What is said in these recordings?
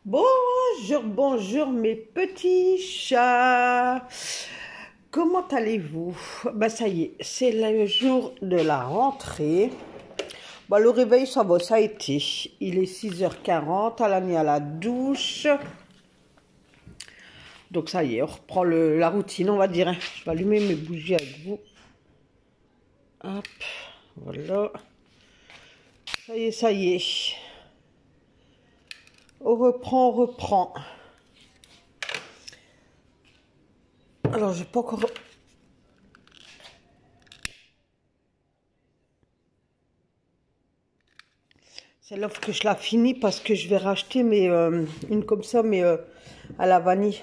Bonjour, bonjour mes petits chats. Comment allez-vous? Bah ça y est, c'est le jour de la rentrée. Bah le réveil, ça va, ça a été. Il est 6h40, Alani à la douche. Donc ça y est, on reprend la routine, on va dire. Je vais allumer mes bougies avec vous. Hop, voilà. Ça y est, ça y est. On reprend, on reprend. Alors, j'ai pas encore... C'est l'offre que je la finis parce que je vais racheter une comme ça, mais à la vanille.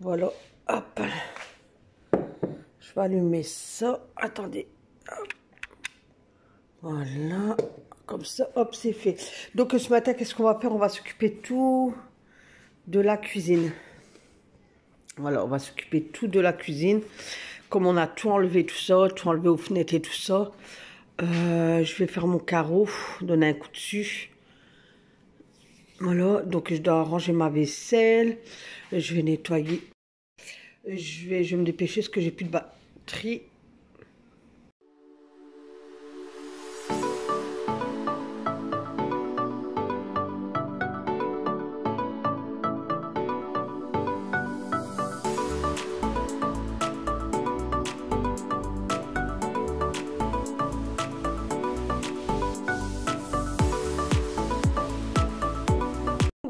Voilà. Hop. Je vais allumer ça. Attendez. Hop. Voilà. Comme ça, hop, c'est fait. Donc ce matin, qu'est-ce qu'on va faire? On va s'occuper tout de la cuisine. Voilà, on va s'occuper tout de la cuisine. Comme on a tout enlevé, tout enlevé aux fenêtres et tout ça. Je vais faire mon carreau, donner un coup dessus. Voilà, donc je dois ranger ma vaisselle. Je vais nettoyer. Je vais me dépêcher parce que j'ai plus de batterie.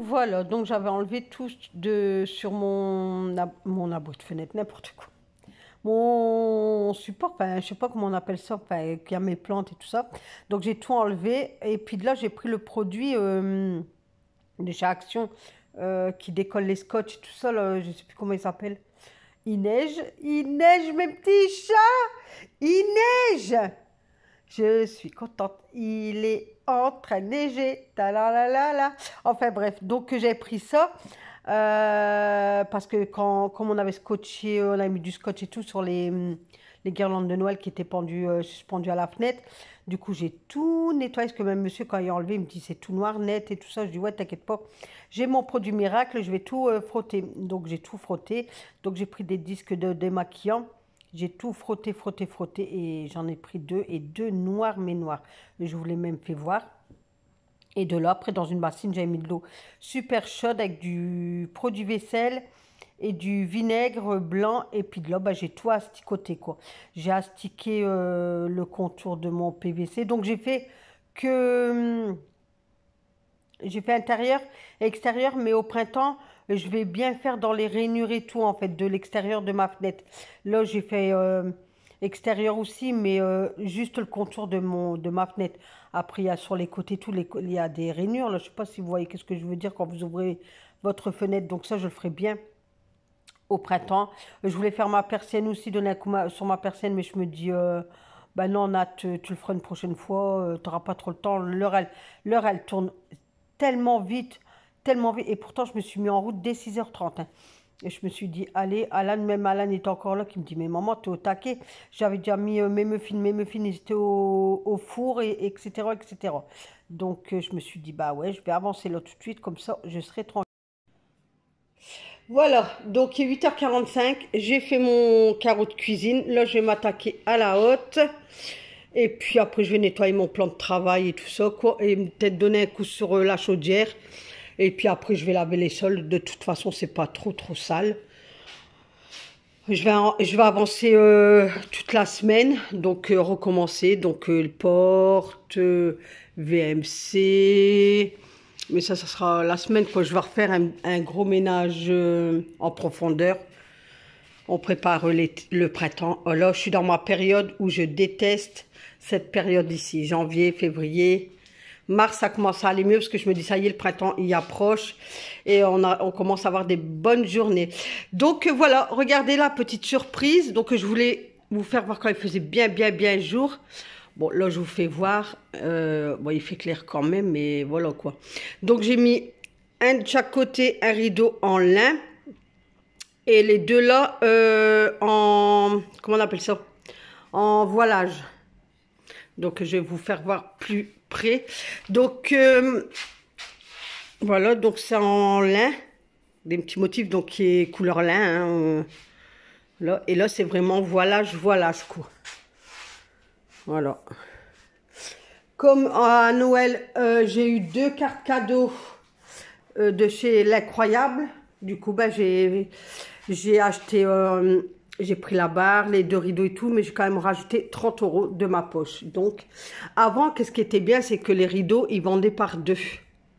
Voilà, donc j'avais enlevé tout sur mon abri de fenêtre, n'importe quoi. Mon support, enfin, je sais pas comment on appelle ça, enfin, qui a mes plantes et tout ça. Donc j'ai tout enlevé et puis de là j'ai pris le produit de chez Action qui décolle les scotch et tout ça, là, je sais plus comment il s'appelle. Il neige mes petits chats, il neige. Je suis contente. Il est en train de neiger. Ta la la la la. Enfin bref, donc j'ai pris ça parce que comme on avait scotché, on a mis du scotch et tout sur les guirlandes de Noël qui étaient suspendues à la fenêtre. Du coup, j'ai tout nettoyé parce que même monsieur, quand il a enlevé, il me dit c'est tout noir, net et tout ça. Je dis ouais, t'inquiète pas. J'ai mon produit miracle, je vais tout frotter. Donc j'ai tout frotté. Donc j'ai pris des disques de démaquillant. J'ai tout frotté, frotté, frotté et j'en ai pris deux et deux noirs mais noirs. Je vous l'ai même fait voir. Et de là, après dans une bassine, j'avais mis de l'eau super chaude avec du produit vaisselle et du vinaigre blanc. Et puis de là, bah, j'ai tout asticoté quoi. J'ai astiqué le contour de mon PVC. Donc que... J'ai fait intérieur et extérieur, mais au printemps, je vais bien faire dans les rainures et tout, en fait, de l'extérieur de ma fenêtre. Là, j'ai fait extérieur aussi, mais juste le contour de ma fenêtre. Après, il y a sur les côtés, il y a des rainures. Là, je ne sais pas si vous voyez ce que je veux dire quand vous ouvrez votre fenêtre. Donc ça, je le ferai bien au printemps. Je voulais faire ma persienne aussi, donner un coup sur ma persienne, mais je me dis... bah non, Nat, tu le feras une prochaine fois, tu n'auras pas trop le temps. L'heure, elle tourne tellement vite, tellement vite. Et pourtant, je me suis mis en route dès 6h30. Hein. Et je me suis dit, allez, même Alan est encore là, qui me dit, mais maman, t'es au taquet. J'avais déjà mis mes muffins, ils étaient au four, etc., etc. Donc, je me suis dit, bah ouais, je vais avancer là tout de suite, comme ça, je serai tranquille. Voilà, donc il est 8h45, j'ai fait mon carreau de cuisine. Là, je vais m'attaquer à la hotte. Et puis après, je vais nettoyer mon plan de travail et tout ça, quoi. Et peut-être donner un coup sur la chaudière. Et puis après, je vais laver les sols. De toute façon, c'est pas trop sale. Je vais avancer toute la semaine. Donc, recommencer. Donc, porte, VMC. Mais ça sera la semaine, quoi. Je vais refaire un gros ménage en profondeur. On prépare le printemps. Oh là, je suis dans ma période où je déteste cette période ici. Janvier, février, mars, ça commence à aller mieux parce que je me dis, ça y est, le printemps, il approche. Et on commence à avoir des bonnes journées. Donc voilà, regardez la petite surprise. Donc je voulais vous faire voir quand il faisait bien jour. Bon, là, je vous fais voir. Bon, il fait clair quand même, mais voilà quoi. Donc j'ai mis un de chaque côté, un rideau en lin. Et les deux là, comment on appelle ça? En voilage. Donc, je vais vous faire voir plus près. Donc, Voilà, donc c'est en lin, des petits motifs donc qui est couleur lin. Hein, là, et là, c'est vraiment voilage, voilage quoi. Voilà. Comme à Noël, j'ai eu 2 cartes cadeaux de chez L'Incroyable. Du coup, ben, j'ai acheté, j'ai pris la barre, les 2 rideaux et tout, mais j'ai quand même rajouté 30 € de ma poche. Donc, avant, qu'est-ce qui était bien, c'est que les rideaux, ils vendaient par 2.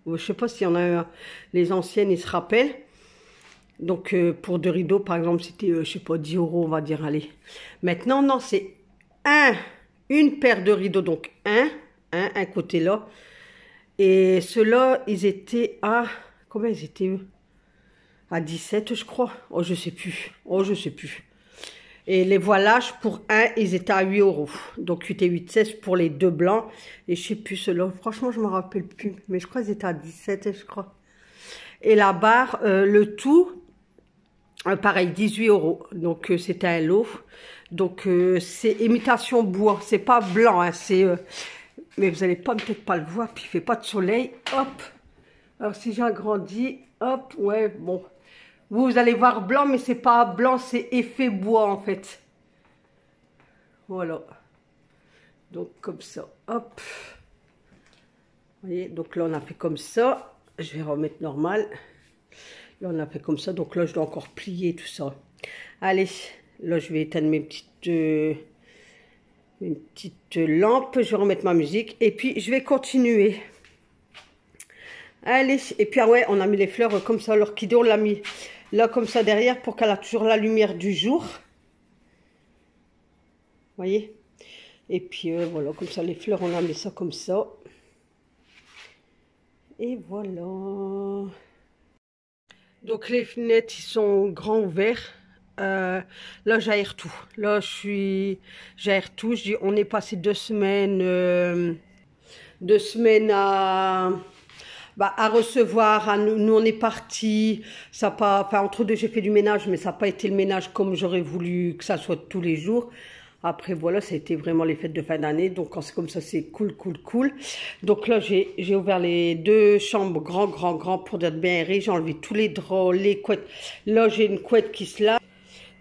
Je sais pas s'il y en a, les anciennes, ils se rappellent. Donc, pour 2 rideaux, par exemple, c'était, je sais pas, 10 €, on va dire, allez. Maintenant, non, c'est une paire de rideaux, donc un côté là. Et ceux-là, ils étaient à, combien ils étaient, eux? À 17, je crois. Oh, je sais plus. Oh, je sais plus. Et les voilages, pour ils étaient à 8 €. Donc, 8 et 8, 16 pour les 2 blancs. Et je sais plus ceux-là. Franchement, je me rappelle plus. Mais je crois qu'ils étaient à 17, je crois. Et la barre, le tout, pareil, 18 €. Donc, c'était un lot. Donc, c'est imitation bois. C'est pas blanc, hein, c'est... mais vous allez pas peut-être pas le voir, puis il fait pas de soleil. Hop. Alors, si j'agrandis, hop, ouais, bon. Vous allez voir blanc, mais c'est pas blanc, c'est effet bois, en fait. Voilà. Donc, comme ça, hop. Vous voyez, donc là, on a fait comme ça. Je vais remettre normal. Là, on a fait comme ça. Donc là, je dois encore plier tout ça. Allez, là, je vais éteindre mes petites lampes. Je vais remettre ma musique. Et puis, je vais continuer. Allez, et puis, ah ouais, on a mis les fleurs comme ça. L'orchidée, on l'a mis là, comme ça, derrière, pour qu'elle a toujours la lumière du jour. Vous voyez? Et puis, voilà, comme ça, les fleurs, on a mis ça comme ça. Et voilà. Donc les fenêtres, ils sont grands ouverts. Là, j'aère tout. Là, j'aère tout. Je dis, on est passé 2 semaines, 2 semaines à recevoir. Nous, on est partis. Ça pas, enfin, entre deux, j'ai fait du ménage, mais ça n'a pas été le ménage comme j'aurais voulu que ça soit tous les jours. Après, voilà, ça a été vraiment les fêtes de fin d'année. Donc, quand c'est comme ça, c'est cool, cool, cool. Donc là, j'ai ouvert les 2 chambres grand pour être bien aéré. J'ai enlevé tous les draps, les couettes. Là, j'ai une couette qui se lave.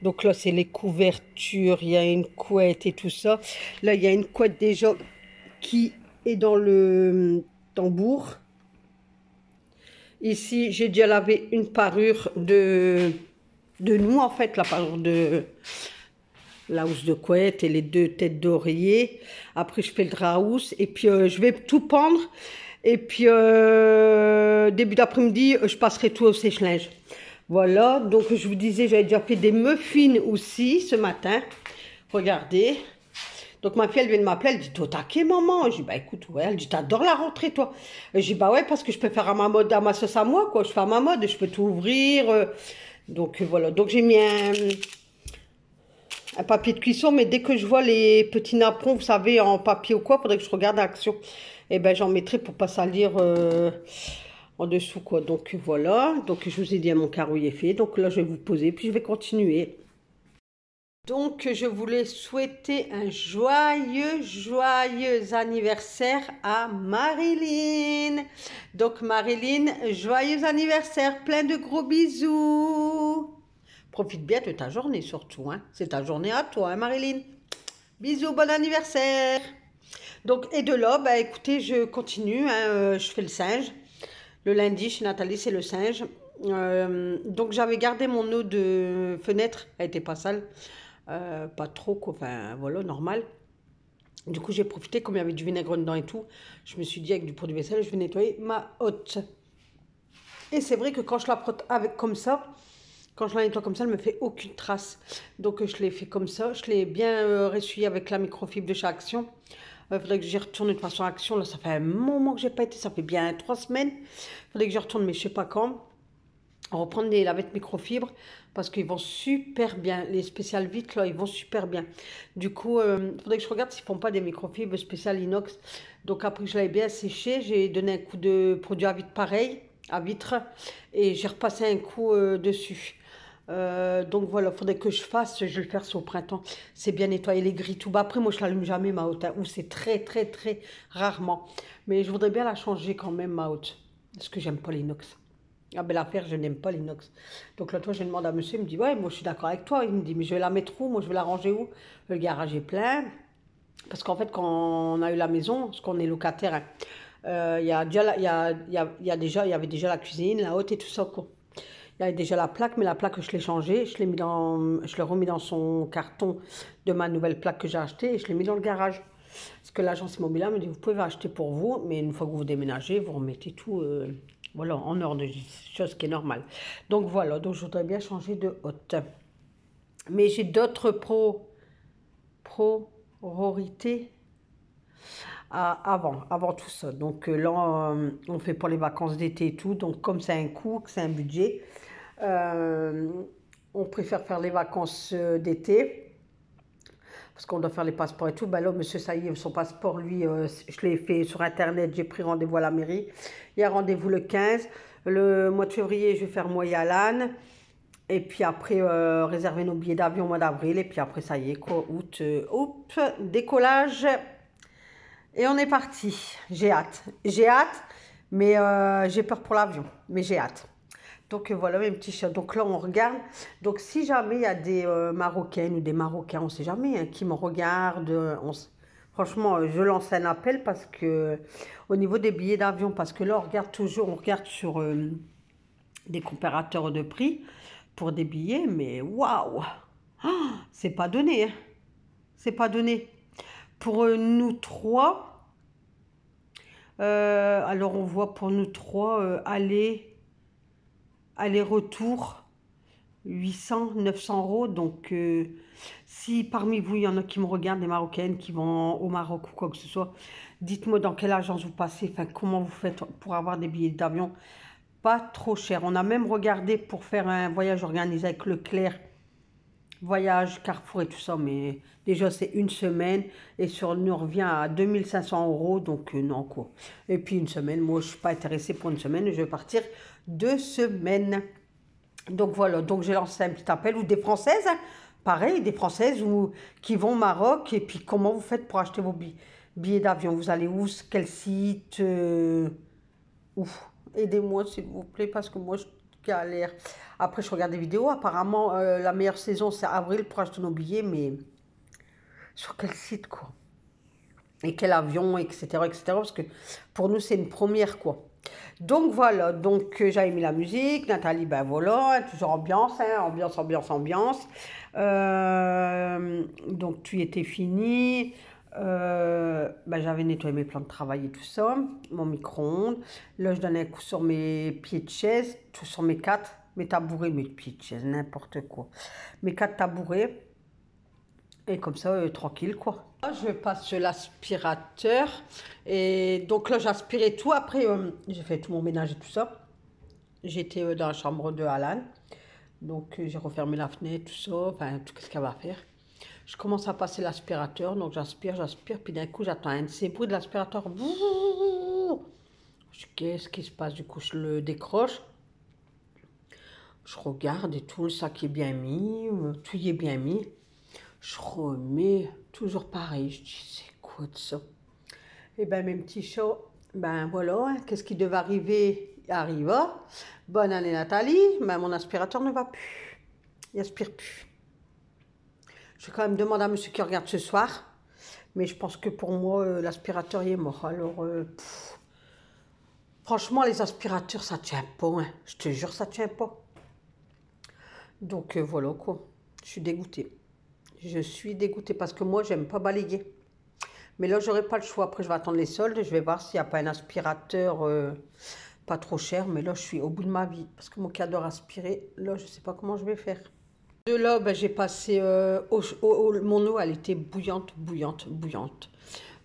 Donc là, c'est les couvertures. Il y a une couette et tout ça. Là, il y a une couette déjà qui est dans le tambour. Ici, j'ai déjà lavé une parure de nous, en fait, la parure de la housse de couette et les 2 têtes d'oreiller. Après, je fais le drap housse et puis je vais tout pendre. Et puis, début d'après-midi, je passerai tout au sèche-linge. Voilà, donc je vous disais, j'avais déjà fait des muffins aussi ce matin. Regardez. Donc ma fille, elle vient de m'appeler, elle dit, t'es au taquet, maman? Je dis, bah écoute, ouais, elle dit, t'adores la rentrée, toi. Je dis, bah ouais, parce que je peux faire à ma mode, à ma sauce à moi, quoi. Je fais à ma mode, je peux tout ouvrir. Donc voilà, donc j'ai mis un papier de cuisson, mais dès que je vois les petits napperons, vous savez, en papier ou quoi, il faudrait que je regarde l'action. Et ben j'en mettrai pour pas salir en dessous, quoi. Donc voilà, donc je vous ai dit, mon carreau est fait. Donc là, je vais vous poser, puis je vais continuer. Donc, je voulais souhaiter un joyeux anniversaire à Marilyn. Donc, Marilyn, joyeux anniversaire, plein de gros bisous. Profite bien de ta journée surtout, hein. C'est ta journée à toi, hein, Marilyn. Bisous, bon anniversaire. Donc, et de là, bah, écoutez, je continue, hein, je fais le singe. Le lundi, chez Nathalie, c'est le singe. Donc, j'avais gardé mon eau de fenêtre, elle n'était pas sale. Pas trop, quoi. Enfin, voilà, normal. Du coup, j'ai profité, comme il y avait du vinaigre dedans et tout, je me suis dit, avec du produit vaisselle, je vais nettoyer ma hotte. Et c'est vrai que quand je la frotte avec comme ça, quand je la nettoie comme ça, elle me fait aucune trace. Donc, je l'ai fait comme ça. Je l'ai bien ressuyé avec la microfibre de chez Action. Il faudrait que j'y retourne de toute façon Action. Là, ça fait un moment que j'ai pas été. Ça fait bien 3 semaines. Il faudrait que j'y retourne, mais je sais pas quand. Reprendre des lavettes microfibres parce qu'ils vont super bien. Les spéciales vitres, là, ils vont super bien. Du coup, il faudrait que je regarde s'ils ne font pas des microfibres spéciales inox. Donc, après que je l'avais bien séché, j'ai donné un coup de produit à vitre pareil, à vitre, et j'ai repassé un coup dessus. Donc voilà, il faudrait que je fasse, je vais le faire au printemps. C'est bien nettoyer les grilles tout bas. Après, moi, je l'allume jamais, ma haute, hein, ou c'est très rarement. Mais je voudrais bien la changer quand même, ma haute. Parce que j'aime pas l'inox. Ah ben l'affaire, je n'aime pas l'inox. Donc là, toi, je demande à monsieur, il me dit, ouais, moi je suis d'accord avec toi. Il me dit, mais je vais la mettre où? Moi, je vais la ranger où? Le garage est plein. Parce qu'en fait, quand on a eu la maison, parce qu'on est locataire, hein, il y a déjà, il y a déjà, il y avait déjà la cuisine, la haute et tout ça, quoi. Il y avait déjà la plaque, mais la plaque, je l'ai changée. Je l'ai remis dans son carton de ma nouvelle plaque que j'ai achetée et je l'ai mis dans le garage. Parce que l'agence immobilière me dit, vous pouvez acheter pour vous, mais une fois que vous déménagez, vous remettez tout voilà, en ordre, chose qui est normale. Donc voilà, donc je voudrais bien changer de hôte. Mais j'ai d'autres priorités avant tout ça. Donc là, on fait pour les vacances d'été et tout. Donc comme c'est un coût, que c'est un budget, euh, on préfère faire les vacances d'été. Parce qu'on doit faire les passeports et tout. Ben là, monsieur, ça y est, son passeport, lui, je l'ai fait sur Internet. J'ai pris rendez-vous à la mairie. Il y a rendez-vous le 15. Le mois de février, je vais faire Moyalan. Et puis après, réserver nos billets d'avion au mois d'avril. Et puis après, ça y est, quoi, août, décollage. Et on est parti. J'ai hâte. J'ai hâte, mais j'ai peur pour l'avion. Mais j'ai hâte. Donc voilà mes petits chats. Donc là, on regarde. Donc si jamais il y a des Marocaines ou des Marocains, on ne sait jamais, hein, qui me regardent, franchement, je lance un appel parce que au niveau des billets d'avion, parce que là, on regarde sur des comparateurs de prix pour des billets, mais waouh, c'est pas donné, hein. C'est pas donné. Pour nous trois, alors on voit pour nous trois aller-retour 800, 900 euros. Donc, si parmi vous, il y en a qui me regardent, des Marocaines qui vont au Maroc ou quoi que ce soit, dites-moi dans quelle agence vous passez, enfin, comment vous faites pour avoir des billets d'avion pas trop cher. On a même regardé pour faire un voyage organisé avec Leclerc, voyage, Carrefour et tout ça, mais déjà c'est une semaine et nous revient à 2500 euros, donc non quoi. Et puis une semaine, moi je suis pas intéressée pour une semaine, je vais partir 2 semaines. Donc voilà, donc j'ai lancé un petit appel, ou des Françaises, hein, pareil, des Françaises qui vont au Maroc, et puis comment vous faites pour acheter vos billets d'avion? Vous allez où? Quel site? Ouf, aidez-moi s'il vous plaît, parce que moi je galère. Après je regarde des vidéos, apparemment la meilleure saison c'est avril pour acheter nos billets, mais sur quel site quoi? Et quel avion, etc., etc. Parce que pour nous, c'est une première, quoi. Donc voilà, donc j'avais mis la musique, Nathalie, ben voilà, toujours ambiance, hein, ambiance, ambiance, ambiance. Donc tout était fini. Ben, j'avais nettoyé mes plans de travail et tout ça, mon micro-ondes. Là, je donnais un coup sur mes pieds de chaise, tout sur mes tabourets, mes pieds de chaise, n'importe quoi. Mes 4 tabourets. Et comme ça, tranquille, quoi. Là, je passe l'aspirateur. Et donc là, j'aspirais tout. Après, j'ai fait tout mon ménage et tout ça. J'étais dans la chambre de Alan. Donc, j'ai refermé la fenêtre, tout ça. Enfin, tout ce qu'elle va faire. Je commence à passer l'aspirateur. Donc, j'aspire, j'aspire. Puis d'un coup, j'attends un de ces bruits de l'aspirateur. Je dis, qu'est-ce qui se passe? Du coup, je le décroche. Je regarde et tout, le sac est bien mis. Tout y est bien mis. Je remets, toujours pareil, je dis, c'est quoi de ça? Eh ben mes petits chats, ben voilà, hein, qu'est-ce qui devait arriver, arriva. Bonne année Nathalie, ben mon aspirateur ne va plus, il aspire plus. Je vais quand même demander à monsieur qui regarde ce soir, mais je pense que pour moi, l'aspirateur il est mort. Alors, franchement, les aspirateurs, ça tient pas, hein. Je te jure, ça tient pas. Donc voilà quoi, je suis dégoûtée. Je suis dégoûtée parce que moi, j'aime pas balayer. Mais là, j'aurai pas le choix. Après, je vais attendre les soldes. Je vais voir s'il n'y a pas un aspirateur pas trop cher. Mais là, je suis au bout de ma vie. Parce que mon cadeau aspiré, là, je sais pas comment je vais faire. De là, ben, j'ai passé mon eau, elle était bouillante, bouillante, bouillante.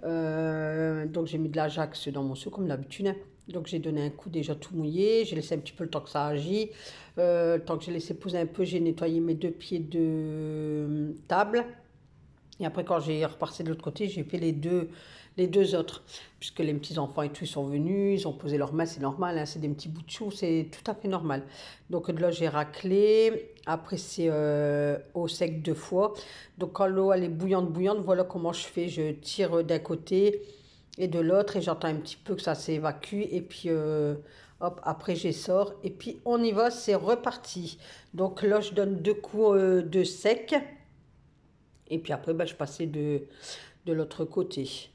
Donc, j'ai mis de l'Ajax dans mon seau, comme d'habitude, hein. Donc, j'ai donné un coup déjà tout mouillé. J'ai laissé un petit peu le temps que ça agit. Le temps que j'ai laissé poser un peu, j'ai nettoyé mes 2 pieds de table. Et après, quand j'ai repassé de l'autre côté, j'ai fait les deux autres. Puisque les petits-enfants et tout, ils sont venus, ils ont posé leurs mains, c'est normal, hein, c'est des petits bouts de chou, c'est tout à fait normal. Donc de là, j'ai raclé. Après, c'est au sec 2 fois. Donc quand l'eau, elle est bouillante, bouillante, voilà comment je fais. Je tire d'un côté et de l'autre, et j'attends un petit peu que ça s'évacue, et puis hop, après j'essore, et puis on y va, c'est reparti. Donc là, je donne 2 coups de sec, et puis après, ben, je passais de l'autre côté.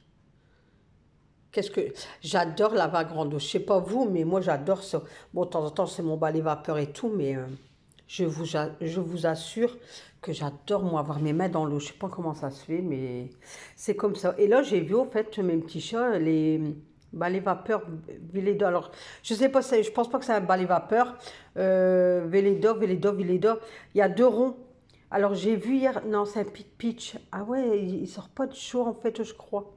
Qu'est-ce que... J'adore la vague ronde. Je sais pas vous, mais moi j'adore ça. Bon, de temps en temps, c'est mon balai vapeur et tout, mais je vous assure que j'adore, moi, avoir mes mains dans l'eau. Je sais pas comment ça se fait, mais c'est comme ça. Et là, j'ai vu, au fait, mes petits chats, les balais vapeur Vélédo. Alors, je sais pas, je pense pas que c'est un balai vapeur. Vélédo. Il y a 2 ronds. Alors, j'ai vu hier... Non, c'est un pitch. Ah ouais, il sort pas de chaud, en fait, je crois.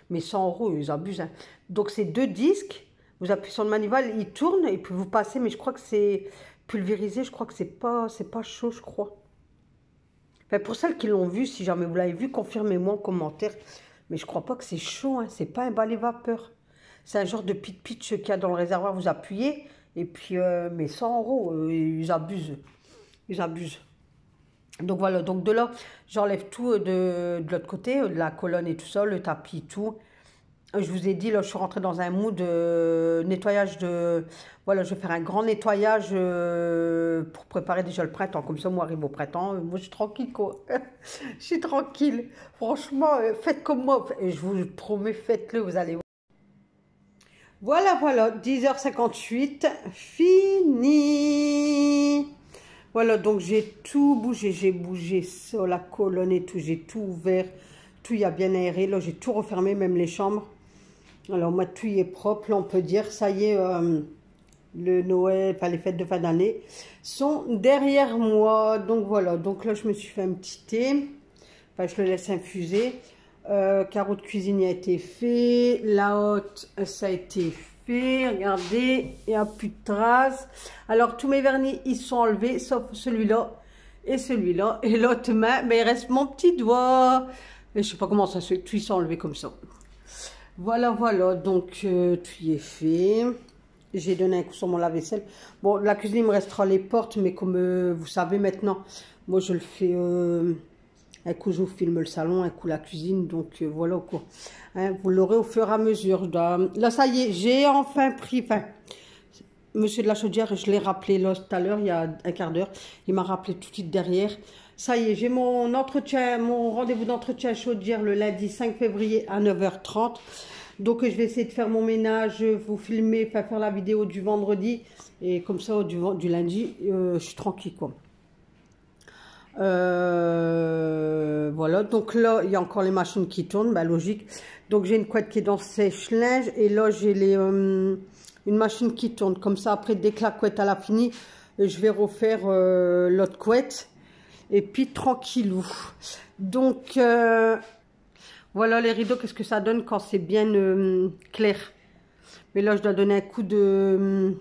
Mais 100 €, ils abusent, hein. Donc, c'est 2 disques. Vous appuyez sur le manivelle, il tourne et puis vous passez. Mais je crois que c'est pulvérisé. Je crois que c'est pas chaud, je crois. Enfin, pour celles qui l'ont vu, si jamais vous l'avez vu, confirmez-moi en commentaire. Mais je crois pas que c'est chaud, hein. C'est pas un balai vapeur. C'est un genre de pitch qu'il y a dans le réservoir. Vous appuyez et puis, mais 100 €, ils abusent. Ils abusent. Donc voilà, donc de là, j'enlève tout de l'autre côté, de la colonne et tout ça, le tapis, tout. Je vous ai dit, là, je suis rentrée dans un mood de nettoyage de... Voilà, je vais faire un grand nettoyage pour préparer déjà le printemps. Comme ça, moi, arrive au printemps, moi, je suis tranquille, quoi. Je suis tranquille. Franchement, faites comme moi. Et je vous promets, faites-le, vous allez voir. Voilà, 10h58, fini. Voilà, donc j'ai tout bougé, j'ai bougé ça, la colonne et tout, j'ai tout ouvert, tout y a bien aéré. Là, j'ai tout refermé, même les chambres. Alors, moi, tout y est propre, là, on peut dire, ça y est, le Noël, enfin, les fêtes de fin d'année sont derrière moi. Donc, voilà, donc là, je me suis fait un petit thé, enfin, je le laisse infuser. Carreau de cuisine a été fait, la hotte, ça a été fait, regardez, il n'y a plus de traces. Alors, tous mes vernis, ils sont enlevés, sauf celui-là et celui-là. Et l'autre main, mais il reste mon petit doigt. Et je sais pas comment ça se fait, tout ils sont enlevés comme ça. Voilà, donc tout y est fait. J'ai donné un coup sur mon lave-vaisselle. Bon, la cuisine, il me restera les portes, mais comme vous savez maintenant, moi je le fais, un coup je vous filme le salon, un coup la cuisine, donc voilà quoi. Hein, vous l'aurez au fur et à mesure. Là, ça y est, j'ai enfin pris, enfin, monsieur de la chaudière, je l'ai rappelé là tout à l'heure, il y a un quart d'heure, il m'a rappelé tout de suite derrière. Ça y est, j'ai mon entretien, mon rendez-vous d'entretien chaudière le lundi 5 février à 9h30. Donc, je vais essayer de faire mon ménage, vous filmer, faire la vidéo du vendredi. Et comme ça, du lundi, je suis tranquille, quoi. Voilà, donc là, il y a encore les machines qui tournent, bah, logique. Donc, j'ai une couette qui est dans sèche-linge. Et là, j'ai une machine qui tourne. Comme ça, après, dès que la couette elle a fini, je vais refaire l'autre couette. Et puis, tranquillou. Donc, voilà les rideaux, qu'est-ce que ça donne quand c'est bien clair. Mais là, je dois donner un coup de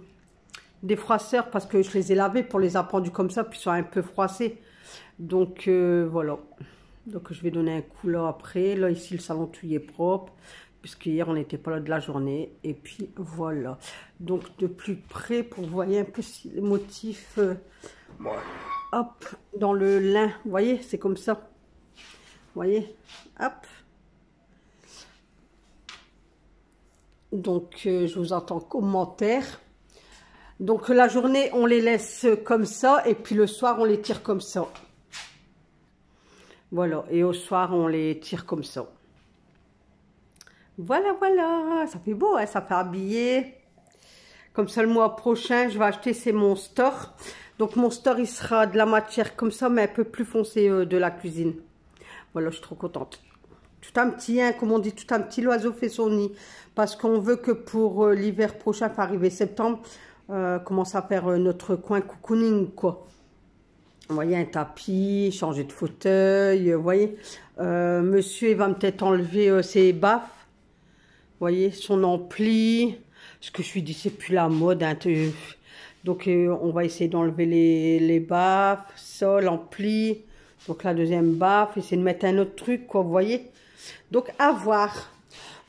défroisseur parce que je les ai lavés pour les appendus comme ça, puis ils sont un peu froissés. Donc, voilà. Donc, je vais donner un coup là après. Là, ici, le salon, tout y est propre. Puisque hier, on n'était pas là de la journée. Et puis, voilà. Donc, de plus près, pour vous voyez un peu les motifs... hop, dans le lin. Vous voyez, c'est comme ça. Vous voyez, hop. Donc, je vous entends commentaire. Donc, la journée, on les laisse comme ça. Et puis, le soir, on les tire comme ça. Voilà. Et au soir, on les tire comme ça. Voilà. Ça fait beau, hein, ça fait habiller. Comme ça, le mois prochain, je vais acheter, c'est mon store. Donc, mon store, il sera de la matière comme ça, mais un peu plus foncé de la cuisine. Voilà, je suis trop contente. Tout un petit, hein, comme on dit, tout un petit l'oiseau fait son nid. Parce qu'on veut que pour l'hiver prochain, enfin arriver septembre, commence à faire notre coin cocooning, quoi. Vous voyez, un tapis, changer de fauteuil, vous voyez. Monsieur, il va peut-être enlever ses baffes. Vous voyez, son ampli. Ce que je lui dis, c'est plus la mode. Hein, donc, on va essayer d'enlever les baffes, ça, l'ampli. Donc, la deuxième baffe, essayer de mettre un autre truc, quoi, vous voyez. Donc, à voir.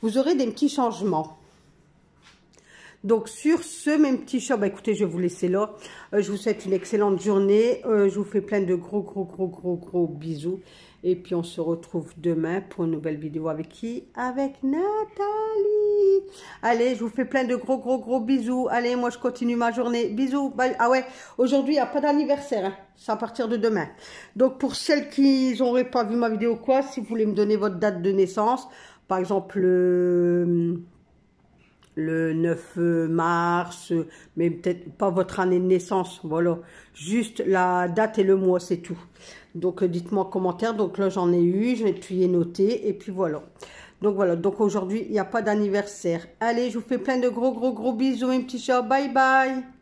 Vous aurez des petits changements. Donc, sur ce même petit shop, bah, écoutez, je vais vous laisser là. Je vous souhaite une excellente journée. Je vous fais plein de gros bisous. Et puis, on se retrouve demain pour une nouvelle vidéo avec qui? Avec Nathalie. Allez, je vous fais plein de gros bisous. Allez, moi, je continue ma journée. Bisous. Bye. Ah ouais, aujourd'hui, il n'y a pas d'anniversaire. Hein. C'est à partir de demain. Donc, pour celles qui n'auraient pas vu ma vidéo quoi, si vous voulez me donner votre date de naissance, par exemple, le 9 mars, mais peut-être pas votre année de naissance, voilà. Juste la date et le mois, c'est tout. Donc, dites-moi en commentaire. Donc là, j'en ai eu, je l'ai noté, et puis voilà. Donc voilà, donc aujourd'hui, il n'y a pas d'anniversaire. Allez, je vous fais plein de gros bisous, un petit ciao, bye bye.